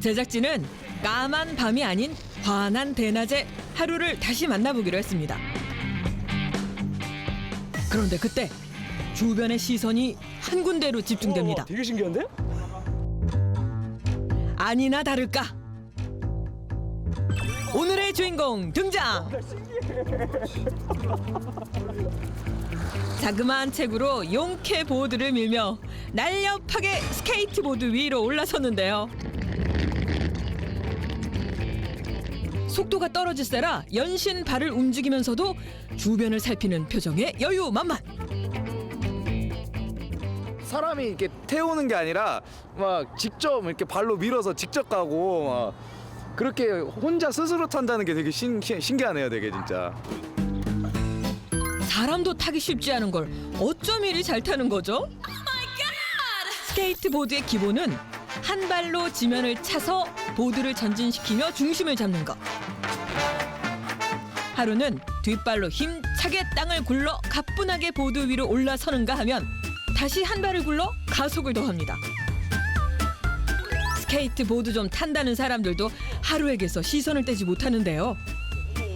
제작진은 까만 밤이 아닌 환한 대낮에 하루를 다시 만나보기로 했습니다. 그런데 그때 주변의 시선이 한 군데로 집중됩니다. 되게 신기한데? 아니나 다를까 오늘의 주인공 등장. 자그마한 책으로 용케 보드를 밀며 날렵하게 스케이트보드 위로 올라섰는데요. 속도가 떨어질세라 연신 발을 움직이면서도 주변을 살피는 표정에 여유만만. 사람이 이렇게 태우는 게 아니라 막 직접 이렇게 발로 밀어서 직접 가고 막 그렇게 혼자 스스로 탄다는 게 되게 신기하네요, 되게 진짜. 사람도 타기 쉽지 않은 걸 어쩜 이리 잘 타는 거죠? 스케이트보드의 기본은 한 발로 지면을 차서 보드를 전진시키며 중심을 잡는 것. 하루는 뒷발로 힘차게 땅을 굴러 가뿐하게 보드 위로 올라서는가 하면 다시 한 발을 굴러 가속을 더합니다. 스케이트보드 좀 탄다는 사람들도 하루에게서 시선을 떼지 못하는데요.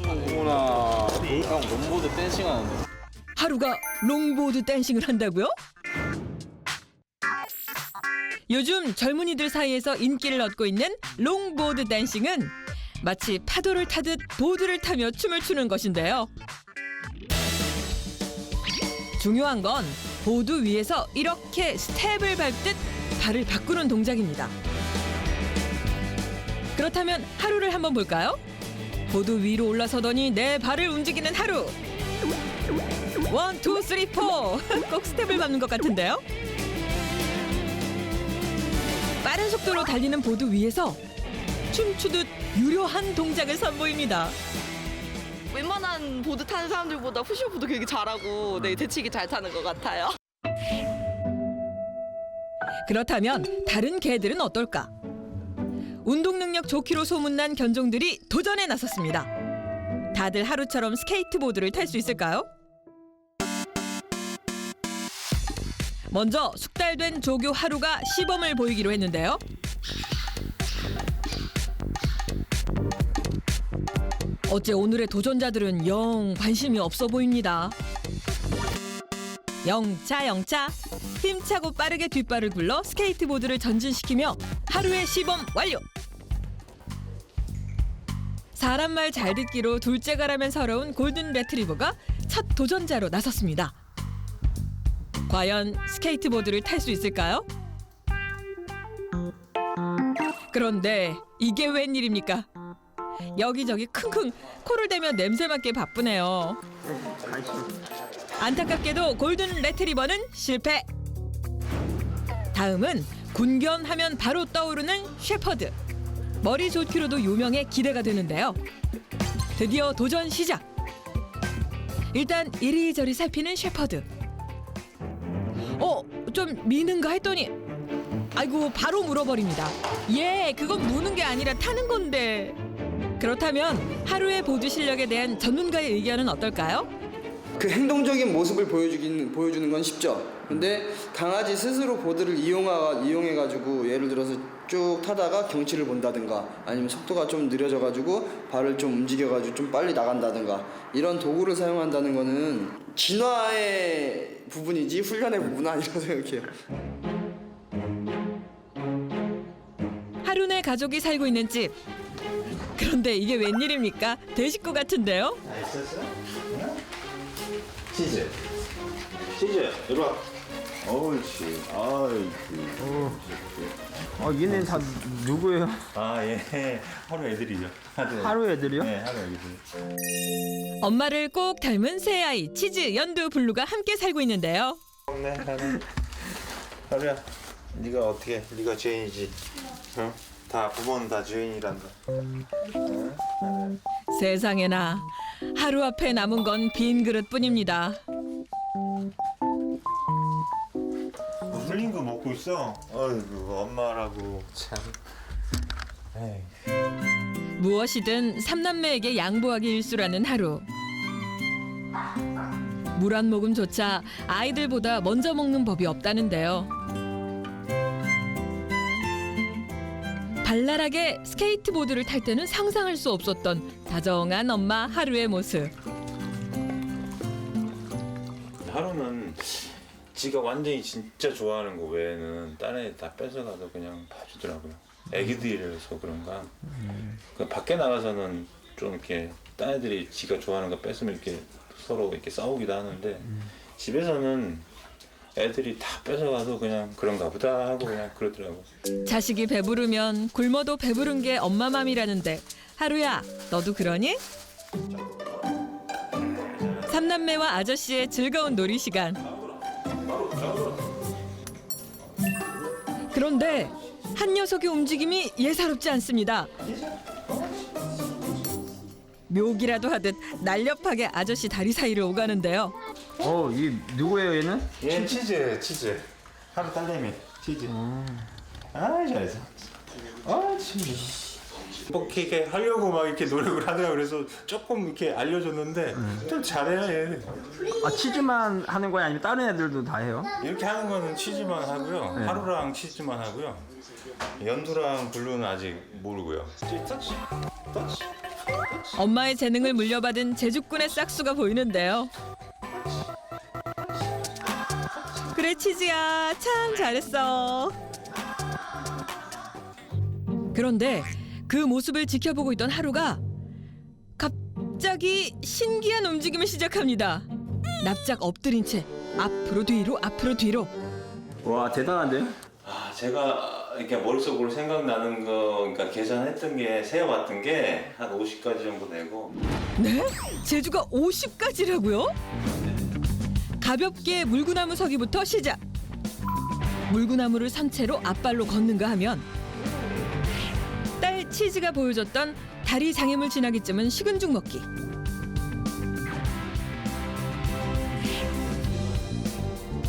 어머나, 형 롱보드 댄싱 하는데. 하루가 롱보드 댄싱을 한다고요? 요즘 젊은이들 사이에서 인기를 얻고 있는 롱보드 댄싱은 마치 파도를 타듯 보드를 타며 춤을 추는 것인데요. 중요한 건 보드 위에서 이렇게 스텝을 밟듯 발을 바꾸는 동작입니다. 그렇다면 하루를 한번 볼까요? 보드 위로 올라서더니 내 발을 움직이는 하루. 1, 2, 3, 4. 꼭 스텝을 밟는 것 같은데요? 빠른 속도로 달리는 보드 위에서 춤추듯 유려한 동작을 선보입니다. 웬만한 보드 타는 사람들보다 푸시오프도 되게 잘하고 대치기 잘 타는 것 같아요. 그렇다면 다른 개들은 어떨까? 운동 능력 좋기로 소문난 견종들이 도전에 나섰습니다. 다들 하루처럼 스케이트보드를 탈 수 있을까요? 먼저 숙달된 조교 하루가 시범을 보이기로 했는데요. 어째 오늘의 도전자들은 영 관심이 없어 보입니다. 영차 힘차고 빠르게 뒷발을 굴러 스케이트보드를 전진시키며 하루의 시범 완료. 사람 말 잘 듣기로 둘째가라면 서러운 골든 레트리버가 첫 도전자로 나섰습니다. 과연 스케이트보드를 탈 수 있을까요? 그런데 이게 웬일입니까? 여기저기 킁킁 코를 대며 냄새 맡게 바쁘네요. 안타깝게도 골든 레트리버는 실패. 다음은 군견하면 바로 떠오르는 셰퍼드. 머리 좋기로도 유명해 기대가 되는데요. 드디어 도전 시작. 일단 이리저리 살피는 셰퍼드. 좀 미는가 했더니 아이고 바로 물어버립니다. 예, 그건 무는 게 아니라 타는 건데. 그렇다면 하루의 보드 실력에 대한 전문가의 의견은 어떨까요? 그 행동적인 모습을 보여주는 건 쉽죠. 근데 강아지 스스로 보드를 이용해가지고 예를 들어서 쭉 타다가 경치를 본다든가 아니면 속도가 좀 느려져가지고 발을 좀 움직여가지고 좀 빨리 나간다든가 이런 도구를 사용한다는 거는 진화의 부분이지 훈련의 부분은 아니라고 생각해요. 하루네 가족이 살고 있는 집. 그런데 이게 웬일입니까? 대식구 같은데요? 치즈, 이리 와. 옳지. 아이고. 얘네는 다 누구예요? 아, 예. 하루 애들이죠. 하루 애들이요? 네, 하루 애들. 엄마를 꼭 닮은 새 아이 치즈, 연두, 블루가 함께 살고 있는데요. 네, 하루야. 네가 주인이지. 응? 다 부모는 다 주인이란다. 세상에나 하루 앞에 남은 건 빈 그릇뿐입니다. 흘린 거 먹고 있어. 아이고, 엄마라고 참. 에이. 무엇이든 삼남매에게 양보하기 일쑤라는 하루. 물 한 모금조차 아이들보다 먼저 먹는 법이 없다는데요. 발랄하게 스케이트보드를 탈 때는 상상할 수 없었던 다정한 엄마 하루의 모습. 하루는 지가 완전히 진짜 좋아하는 거 외에는 다른 애 다 뺏어가도 그냥 봐주더라고요. 애기들이라서 그런가. 그 밖에 나가서는 좀 이렇게 딴 애들이 지가 좋아하는 거 뺏으면 이렇게 서로 이렇게 싸우기도 하는데 집에서는 애들이 다 뺏어가도 그냥 그런가 보다 하고 그냥 그러더라고. 자식이 배부르면 굶어도 배부른 게 엄마 맘이라는데 하루야 너도 그러니? 삼남매와 아저씨의 즐거운 놀이 시간. 그런데 한 녀석의 움직임이 예사롭지 않습니다. 묘기라도 하듯 날렵하게 아저씨 다리 사이를 오가는데요. 이게 누구예요 얘는? 얘 치즈예요, 치즈. 하루 딸내미 치즈. 아 잘했어. 아 치즈. 뭐 이렇게 하려고 막 이렇게 노력을 하더라. 그래서 조금 이렇게 알려줬는데 좀 잘해요 얘. 아 치즈만 하는 거야 아니면 다른 애들도 다 해요? 이렇게 하는 거는 치즈만 하고요. 하루랑 치즈만 하고요. 연두랑 블루는 아직 모르고요. 엄마의 재능을 물려받은 제주꾼의 싹수가 보이는데요. 그래 치즈야 참 잘했어. 그런데 그 모습을 지켜보고 있던 하루가 갑자기 신기한 움직임을 시작합니다. 납작 엎드린 채 앞으로 뒤로 앞으로 뒤로. 와 대단한데요? 아 제가 이렇게 머릿속으로 생각나는 거, 그러니까 계산했던 게 세어봤던 게 한 50가지 정도 되고. 네? 제주가 50가지라고요? 가볍게 물구나무 서기부터 시작. 물구나무를 선체로 앞발로 걷는가 하면 딸 치즈가 보여줬던 다리 장애물 지나기쯤은 식은 죽 먹기.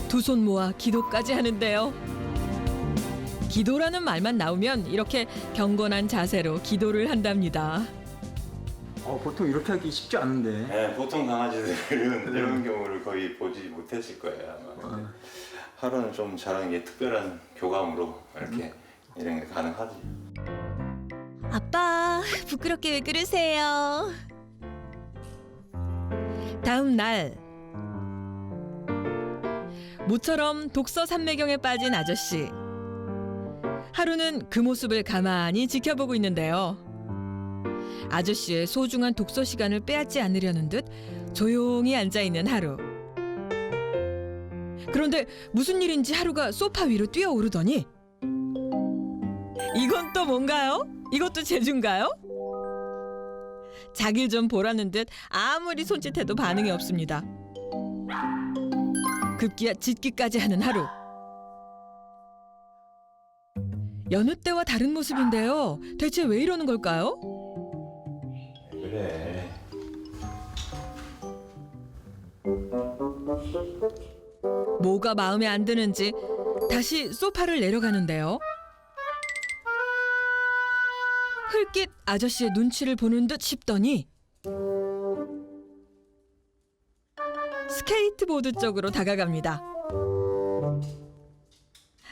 두 손 모아 기도까지 하는데요. 기도라는 말만 나오면 이렇게 경건한 자세로 기도를 한답니다. 보통 이렇게 하기 쉽지 않은데. 네, 보통 강아지들은 이런 경우를 거의 보지 못했을 거예요 아마. 근데 하루는 좀 잘하는 게 특별한 교감으로 이렇게 이런 게 가능하지. 아빠, 부끄럽게 왜 그러세요? 다음 날 모처럼 독서 삼매경에 빠진 아저씨. 하루는 그 모습을 가만히 지켜보고 있는데요. 아저씨의 소중한 독서 시간을 빼앗지 않으려는 듯 조용히 앉아있는 하루. 그런데 무슨 일인지 하루가 소파 위로 뛰어오르더니 이건 또 뭔가요? 이것도 제주인가요? 자길 좀 보라는 듯 아무리 손짓해도 반응이 없습니다. 급기야 짖기까지 하는 하루. 여느 때와 다른 모습인데요. 대체 왜 이러는 걸까요? 그래. 뭐가 마음에 안 드는지 다시 소파를 내려가는데요. 흘낏 아저씨의 눈치를 보는 듯 싶더니 스케이트보드 쪽으로 다가갑니다.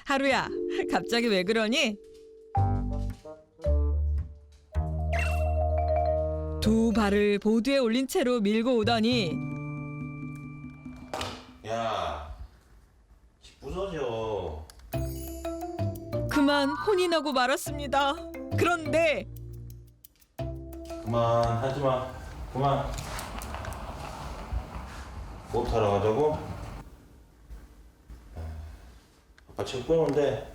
하루야, 갑자기 왜 그러니? 두 발을 보드에 올린 채로 밀고 오더니 야, 부서져. 그만 혼이 나고 말았습니다. 그런데 그만 하지 마. 그만. 뭐 타러 가자고? 아빠 지금 끄는데.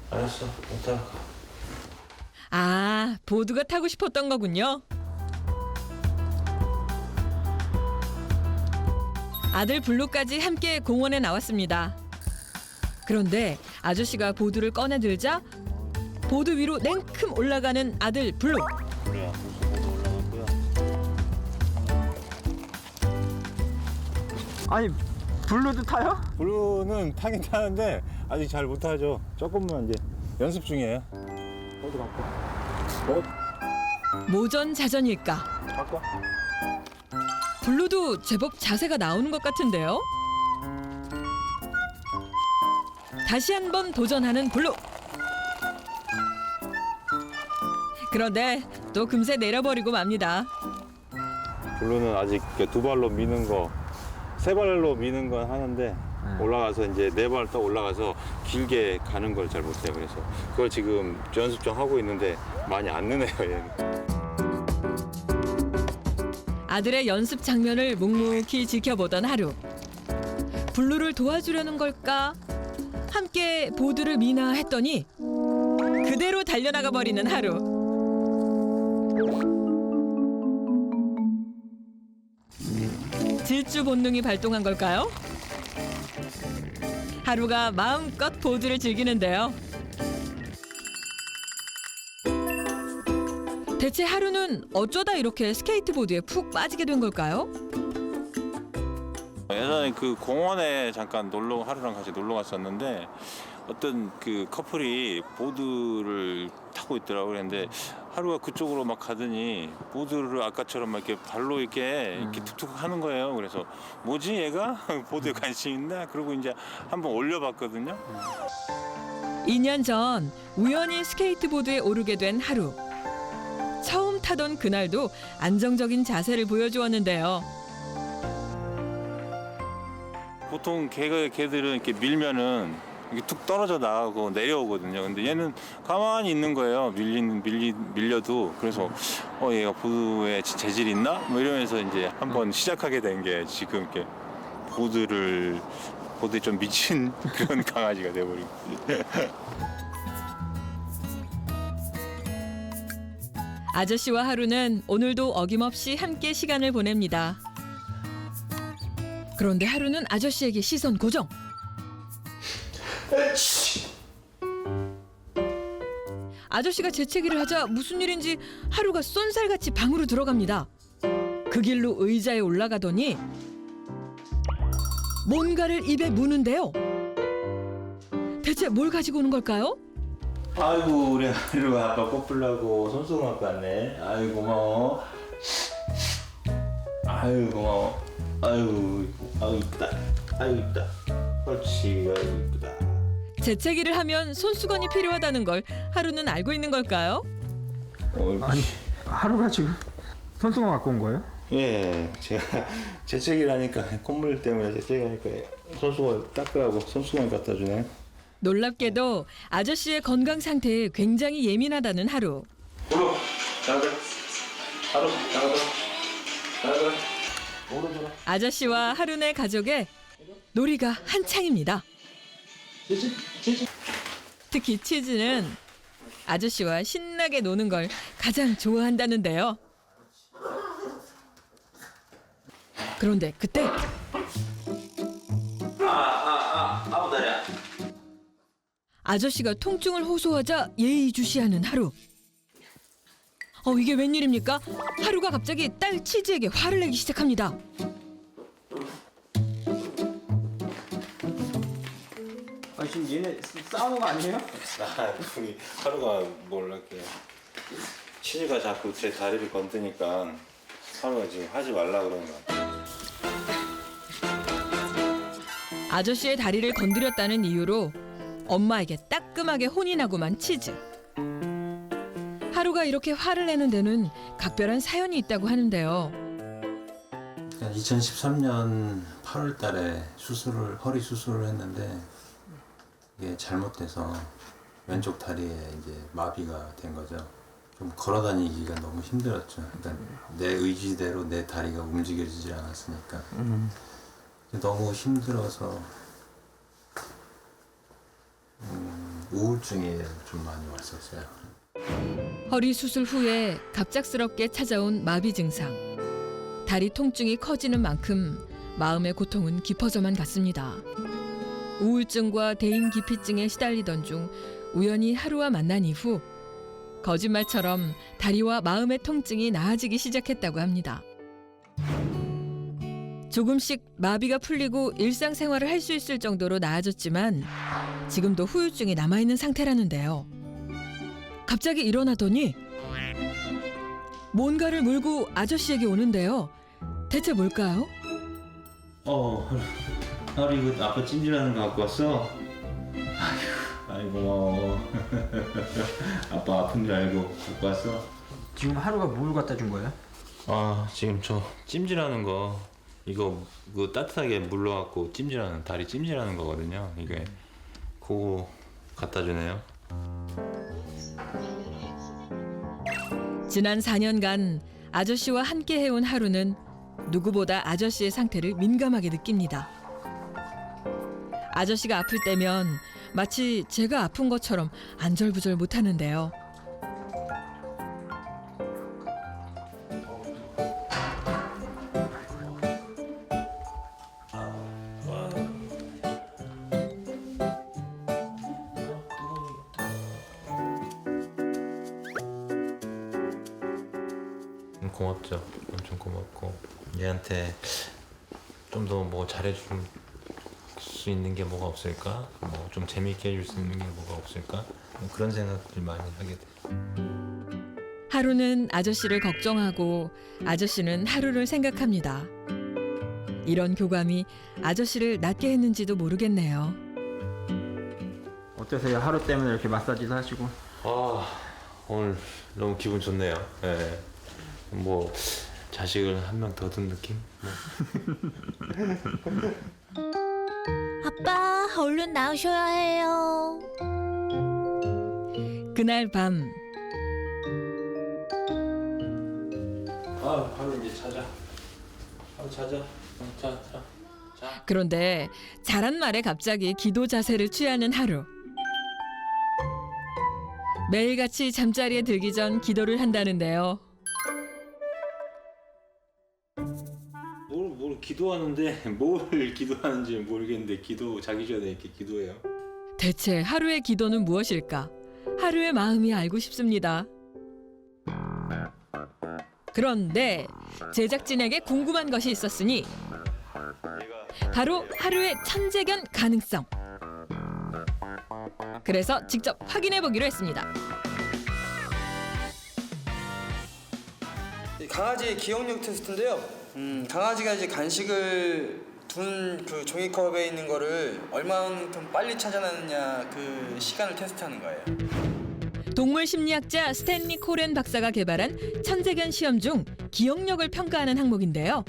알았어, 못 타러 가. 아, 보드가 타고 싶었던 거군요. 아들 블루까지 함께 공원에 나왔습니다. 그런데 아저씨가 보드를 꺼내들자 보드 위로 냉큼 올라가는 아들 블루. 그래야 벌써 못 올라갔고요. 아니 블루도 타요? 블루는 타긴 타는데 아직 잘 못 타죠. 조금만 이제 연습 중이에요. 어디 갈까? 모전자전일까? 갈까? 블루도 제법 자세가 나오는 것 같은데요. 다시 한번 도전하는 블루. 그런데 또 금세 내려버리고 맙니다. 블루는 아직 이렇게 두 발로 미는 거, 세 발로 미는 건 하는데 올라가서 이제 네 발 더 올라가서 길게 가는 걸 잘 못해요. 그래서 그걸 지금 연습 좀 하고 있는데 많이 안 느네요. 얘는. 아들의 연습 장면을 묵묵히 지켜보던 하루. 블루를 도와주려는 걸까? 함께 보드를 미나 했더니 그대로 달려나가 버리는 하루. 질주 본능이 발동한 걸까요? 하루가 마음껏 보드를 즐기는데요. 대체 하루는 어쩌다 이렇게 스케이트보드에 푹 빠지게 된 걸까요? 예전에 그 공원에 잠깐 하루랑 같이 놀러 갔었는데 어떤 그 커플이 보드를 타고 있더라고요. 그런데 하루가 그쪽으로 막 가더니 보드를 아까처럼 막 이렇게 발로 이렇게 툭툭 하는 거예요. 그래서 뭐지 얘가 보드에 관심 있나? 그러고 이제 한번 올려봤거든요. 2년 전 우연히 스케이트보드에 오르게 된 하루. 처음 타던 그날도 안정적인 자세를 보여주었는데요. 보통 걔들은 이렇게 밀면은 이렇게 툭 떨어져 나가고 내려오거든요. 근데 얘는 가만히 있는 거예요. 밀려도. 그래서 얘가 보드에 재질이 있나? 뭐 이러면서 이제 한번 시작하게 된 게 지금 이렇게 보드에 좀 미친 그런 강아지가 돼버리고. 아저씨와 하루는 오늘도 어김없이 함께 시간을 보냅니다. 그런데 하루는 아저씨에게 시선 고정. 아저씨가 재채기를 하자 무슨 일인지 하루가 쏜살같이 방으로 들어갑니다. 그 길로 의자에 올라가더니 뭔가를 입에 무는데요. 대체 뭘 가지고 오는 걸까요? 아이고 우리 하루가 아빠 꽃불라고 손수건 갖고 왔네. 아이고 고마워. 아이고 고마워. 아이고 이쁘다. 아이고 이쁘다. 그렇지. 아이고 이쁘다. 재채기를 하면 손수건이 필요하다는 걸 하루는 알고 있는 걸까요? 아니 하루가 지금 손수건 갖고 온 거예요? 예, 제가 재채기를 하니까 콧물 때문에 재채기하니까 손수건 닦으라고 손수건 갖다 주네. 놀랍게도 아저씨의 건강 상태에 굉장히 예민하다는 하루. 오로 나가자. 하루 나가자. 오른쪽. 아저씨와 하루네 가족의 놀이가 한창입니다. 특히 치즈는 아저씨와 신나게 노는 걸 가장 좋아한다는데요. 그런데 그때 아우 다리야. 아저씨가 통증을 호소하자 예의주시하는 하루. 이게 웬일입니까? 하루가 갑자기 딸 치즈에게 화를 내기 시작합니다. 아 지금 얘네 싸우는 거 아니에요? 우리 하루가 몰라 이렇게 치즈가 자꾸 제 다리를 건드니까 하루가 지금 하지 말라 그러는 거 같아. 아저씨의 다리를 건드렸다는 이유로 엄마에게 따끔하게 혼이 나고만 치즈. 하루가 이렇게 화를 내는 데는 각별한 사연이 있다고 하는데요. 2013년 8월 달에 허리 수술을 했는데 이게 잘못돼서 왼쪽 다리에 이제 마비가 된 거죠. 좀 걸어 다니기가 너무 힘들었죠. 그러니까 내 의지대로 내 다리가 움직여지지 않았으니까. 너무 힘들어서 우울증이 좀 많이 왔었어요. 허리 수술 후에 갑작스럽게 찾아온 마비 증상. 다리 통증이 커지는 만큼 마음의 고통은 깊어져만 갔습니다. 우울증과 대인기피증에 시달리던 중 우연히 하루와 만난 이후 거짓말처럼 다리와 마음의 통증이 나아지기 시작했다고 합니다. 조금씩 마비가 풀리고 일상생활을 할 수 있을 정도로 나아졌지만 지금도 후유증이 남아있는 상태라는데요. 갑자기 일어나더니 뭔가를 물고 아저씨에게 오는데요. 대체 뭘까요? 하루 이거 아빠 찜질하는 거 갖고 왔어? 아이고 아이고 고마워. 아빠 아픈 줄 알고 갖고 왔어? 지금 하루가 뭘 갖다 준 거예요? 아 지금 저 찜질하는 거 이거 따뜻하게 물러갖고 찜질하는 다리 찜질하는 거거든요. 이게 그거 갖다 주네요. 지난 4년간 아저씨와 함께 해온 하루는 누구보다 아저씨의 상태를 민감하게 느낍니다. 아저씨가 아플 때면 마치 제가 아픈 것처럼 안절부절 못하는데요. 고맙죠. 엄청 고맙고 얘한테 좀 더 뭐 잘해줄 수 있는 게 뭐가 없을까? 뭐 좀 재미있게 해줄 수 있는 게 뭐가 없을까? 뭐 그런 생각들 많이 하게 돼요. 하루는 아저씨를 걱정하고 아저씨는 하루를 생각합니다. 이런 교감이 아저씨를 낫게 했는지도 모르겠네요. 어떠세요? 하루 때문에 이렇게 마사지도 하시고. 아 오늘 너무 기분 좋네요. 예. 뭐 자식을 한 명 더 둔 느낌? 아빠, 얼른 나오셔야 해요. 그날 밤 아 하루 이제 자자. 하루 자자. 자. 그런데 잘한 말에 갑자기 기도 자세를 취하는 하루. 매일같이 잠자리에 들기 전 기도를 한다는데요. 뭘 기도하는데 뭘 기도하는지 모르겠는데 자기 전에 이렇게 기도해요. 대체 하루의 기도는 무엇일까? 하루의 마음이 알고 싶습니다. 그런데 제작진에게 궁금한 것이 있었으니 바로 하루의 천재견 가능성. 그래서 직접 확인해 보기로 했습니다. 강아지 기억력 테스트인데요. 강아지가 이제 간식을 둔 그 종이컵에 있는 거를 얼마만큼 빨리 찾아내느냐 그 시간을 테스트하는 거예요. 동물 심리학자 스탠리 코렌 박사가 개발한 천재견 시험 중 기억력을 평가하는 항목인데요.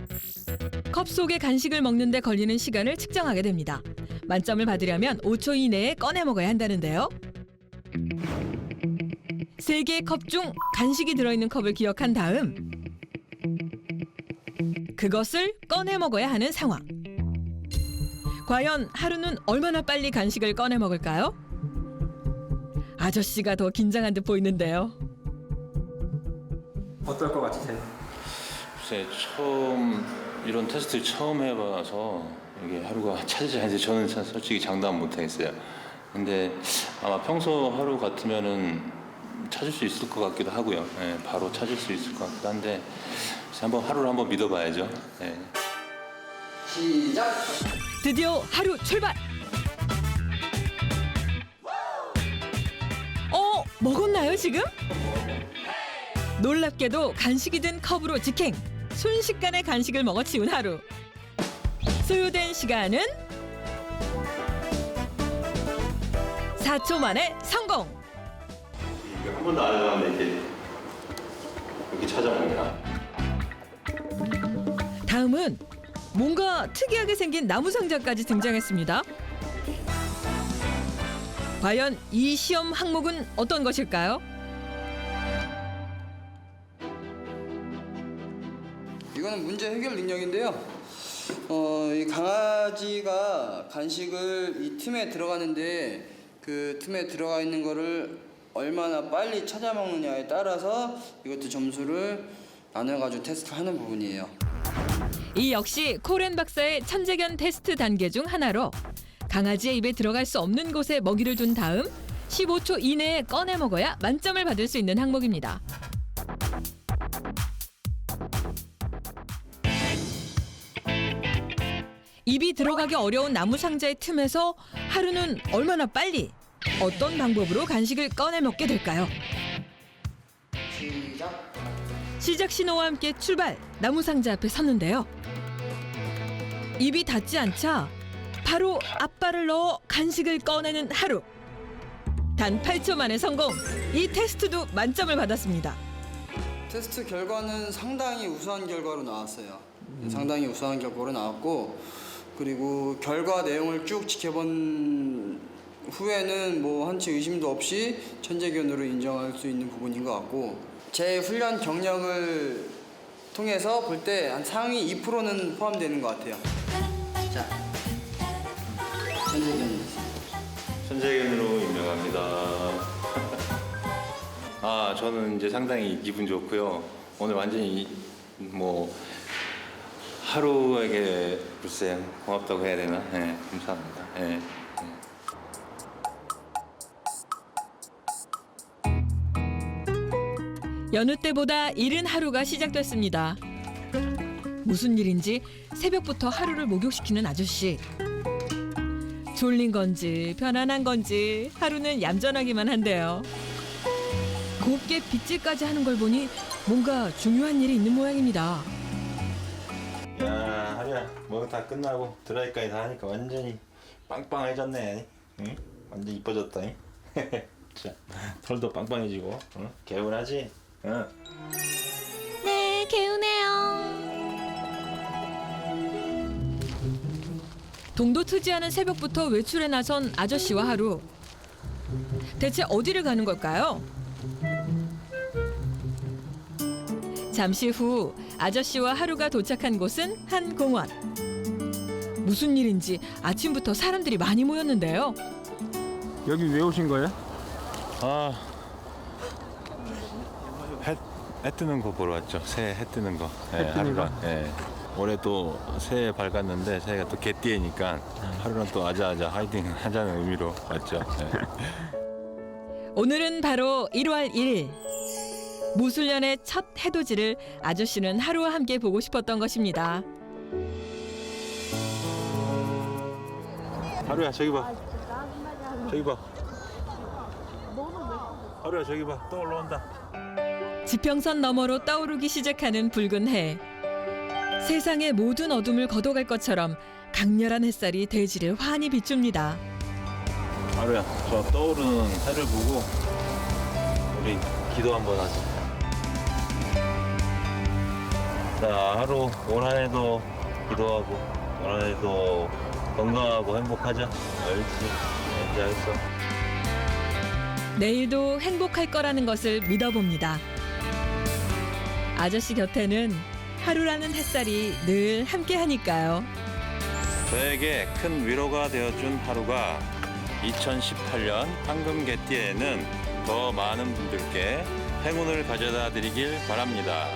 컵 속에 간식을 먹는데 걸리는 시간을 측정하게 됩니다. 만점을 받으려면 5초 이내에 꺼내 먹어야 한다는데요. 3개의 컵 중 간식이 들어있는 컵을 기억한 다음 그것을 꺼내 먹어야 하는 상황. 과연 하루는 얼마나 빨리 간식을 꺼내 먹을까요? 아저씨가 더 긴장한 듯 보이는데요. 어떨 것 같으세요? 글쎄 처음 이런 테스트 처음 해봐서 이게 하루가 찾을지 아닌지 저는 솔직히 장담 못하겠어요. 근데 아마 평소 하루 같으면은 찾을 수 있을 것 같기도 하고요. 예, 바로 찾을 수 있을 것 같기도 한데 하루를 한번 믿어봐야죠. 예. 시작! 드디어 하루 출발! 먹었나요 지금? 놀랍게도 간식이 든 컵으로 직행! 순식간에 간식을 먹어치운 하루. 소요된 시간은 4초 만에 성공! 한 번도 안 해봤는데 이렇게 찾아먹냐? 다음은 뭔가 특이하게 생긴 나무 상자까지 등장했습니다. 과연 이 시험 항목은 어떤 것일까요? 이거는 문제 해결 능력인데요. 이 강아지가 간식을 이 틈에 들어가는데 그 틈에 들어가 있는 거를 얼마나 빨리 찾아 먹느냐에 따라서 이것도 점수를 나눠가지고 테스트하는 부분이에요. 이 역시 코렌 박사의 천재견 테스트 단계 중 하나로 강아지의 입에 들어갈 수 없는 곳에 먹이를 둔 다음 15초 이내에 꺼내 먹어야 만점을 받을 수 있는 항목입니다. 입이 들어가기 어려운 나무 상자의 틈에서 하루는 얼마나 빨리 어떤 방법으로 간식을 꺼내 먹게 될까요? 시작! 시작 신호와 함께 출발! 나무 상자 앞에 섰는데요. 입이 닿지 않자 바로 앞발을 넣어 간식을 꺼내는 하루. 단 8초 만에 성공. 이 테스트도 만점을 받았습니다. 테스트 결과는 상당히 우수한 결과로 나왔어요. 상당히 우수한 결과로 나왔고, 그리고 결과 내용을 쭉 지켜본 후에는 뭐 한치 의심도 없이 천재견으로 인정할 수 있는 부분인 것 같고, 제 훈련 경력을 통해서 볼 때 한 상위 2%는 포함되는 것 같아요. 자, 천재견이었습니다. 천재견으로 임명합니다. 아, 저는 이제 상당히 기분 좋고요. 오늘 완전히 뭐 하루에게 글쎄 고맙다고 해야 되나? 네, 감사합니다. 네. 여느 때보다 이른 하루가 시작됐습니다. 무슨 일인지 새벽부터 하루를 목욕시키는 아저씨. 졸린 건지 편안한 건지 하루는 얌전하기만 한데요. 곱게 빗질까지 하는 걸 보니 뭔가 중요한 일이 있는 모양입니다. 야, 하루야, 뭐 다 끝나고 드라이까지 다 하니까 완전히 빵빵해졌네. 응? 완전 이뻐졌다. 자, 털도 빵빵해지고, 응? 개운하지? 응. 네, 개운해요. 동도 트지 않은 새벽부터 외출에 나선 아저씨와 하루. 대체 어디를 가는 걸까요? 잠시 후 아저씨와 하루가 도착한 곳은 한 공원. 무슨 일인지 아침부터 사람들이 많이 모였는데요. 여기 왜 오신 거예요? 아, 해 뜨는 거 보러 왔죠. 새해 해 뜨는 거. 네, 뜨는 거? 하루랑. 예. 올해 또 새해 밝았는데 새해가 또 개띠니까 하루랑 또 아자아자 화이팅 하자는 의미로 왔죠. 네. 오늘은 바로 1월 1일. 무술년의 첫 해돋이를 아저씨는 하루와 함께 보고 싶었던 것입니다. 하루야 저기 봐. 저기 봐. 하루야 저기 봐. 또 올라온다. 지평선 너머로 떠오르기 시작하는 붉은 해. 세상의 모든 어둠을 걷어갈 것처럼 강렬한 햇살이 대지를 환히 비춥니다. 하루야 저 떠오르는 해를 보고 우리 기도 한번 하자. 자, 하루 올 한 해도 기도하고 올 한 해도 건강하고 행복하자. 옳지. 네, 잘했어. 내일도 행복할 거라는 것을 믿어봅니다. 아저씨 곁에는 하루라는 햇살이 늘 함께하니까요. 저에게 큰 위로가 되어준 하루가 2018년 황금개띠에는 더 많은 분들께 행운을 가져다 드리길 바랍니다.